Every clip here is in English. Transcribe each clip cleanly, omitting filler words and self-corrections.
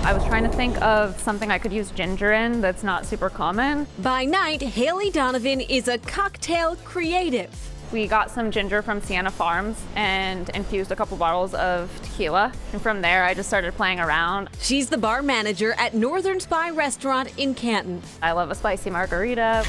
I was trying to think of something I could use ginger in that's not super common. By night, Haley Donovan is a cocktail creative. We got some ginger from Sienna Farms and infused a couple bottles of tequila. And from there, I just started playing around. She's the bar manager at Northern Spy Restaurant in Canton. I love a spicy margarita.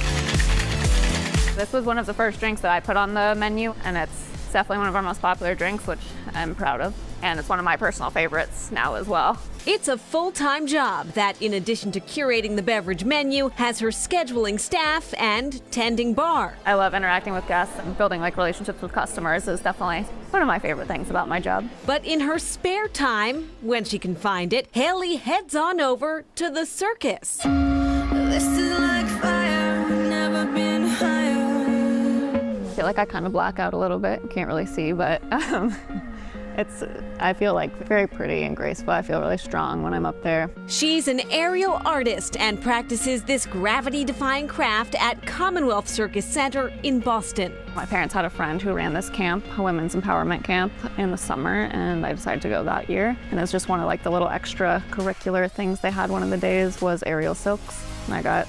This was one of the first drinks that I put on the menu, and it's definitely one of our most popular drinks, which I'm proud of. And it's one of my personal favorites now as well. It's a full-time job that, in addition to curating the beverage menu, has her scheduling staff and tending bar. I love interacting with guests and building relationships with customers is definitely one of my favorite things about my job. But in her spare time, when she can find it, Haley heads on over to the circus. This is like fire, never been higher. I feel like I kind of black out a little bit. Can't really see, but I feel like very pretty and graceful. I feel really strong when I'm up there. She's an aerial artist and practices this gravity-defying craft at Commonwealth Circus Center in Boston. My parents had a friend who ran this camp, a women's empowerment camp, in the summer, and I decided to go that year. And it was just one of the little extracurricular things they had. One of the days was aerial silks, and I got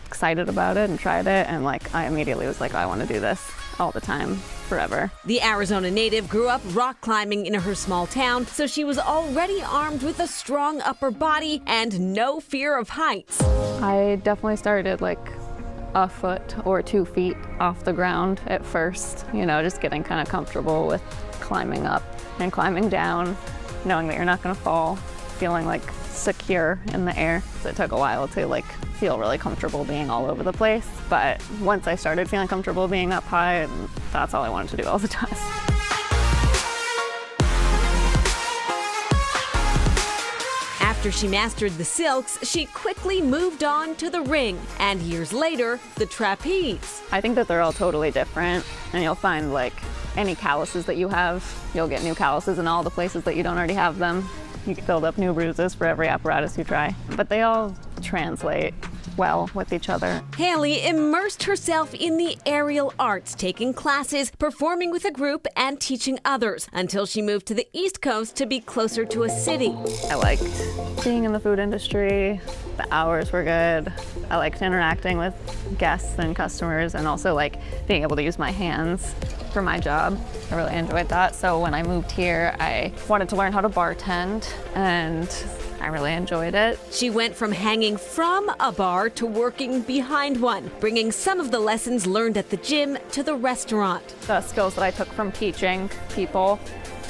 excited about it and tried it, and I immediately was like, I want to do this all the time, forever. The Arizona native grew up rock climbing in her small town, so she was already armed with a strong upper body and no fear of heights. I definitely started a foot or 2 feet off the ground at first, just getting kind of comfortable with climbing up and climbing down, knowing that you're not going to fall, feeling secure in the air. So it took a while to feel really comfortable being all over the place. But once I started feeling comfortable being up high, that's all I wanted to do all the time. After she mastered the silks, she quickly moved on to the ring, and years later, the trapeze. I think that they're all totally different, and you'll find any calluses that you have, you'll get new calluses in all the places that you don't already have them. You can build up new bruises for every apparatus you try, but they all translate well with each other. Haley immersed herself in the aerial arts, taking classes, performing with a group, and teaching others, until she moved to the East Coast to be closer to a city. I liked being in the food industry. The hours were good. I liked interacting with guests and customers, and also being able to use my hands for my job. I really enjoyed that. So when I moved here, I wanted to learn how to bartend, and I really enjoyed it. She went from hanging from a bar to working behind one, bringing some of the lessons learned at the gym to the restaurant. The skills that I took from teaching people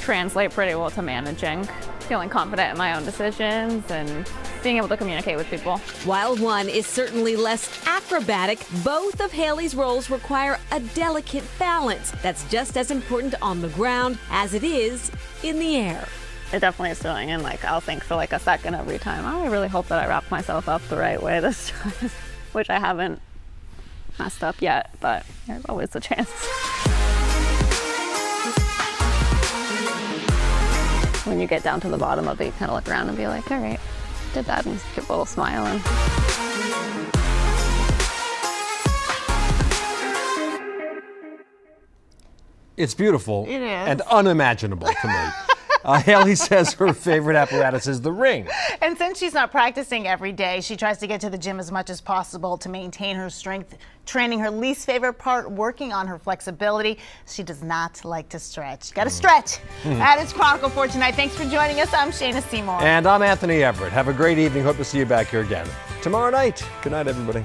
translate pretty well to managing. Feeling confident in my own decisions and being able to communicate with people. While one is certainly less acrobatic, both of Haley's roles require a delicate balance that's just as important on the ground as it is in the air. It definitely is doing, and I'll think for a second every time, I really hope that I wrap myself up the right way this time, which I haven't messed up yet, but there's always a chance. When you get down to the bottom of it, you kind of look around and be like, all right, did that, and give a little smile. And it's beautiful. It is. And unimaginable to me. Haley says her favorite apparatus is the ring. And since she's not practicing every day, she tries to get to the gym as much as possible to maintain her strength, training her least favorite part, working on her flexibility. She does not like to stretch. Got to stretch. That is Chronicle for tonight. Thanks for joining us. I'm Shayna Seymour. And I'm Anthony Everett. Have a great evening. Hope to see you back here again tomorrow night. Good night, everybody.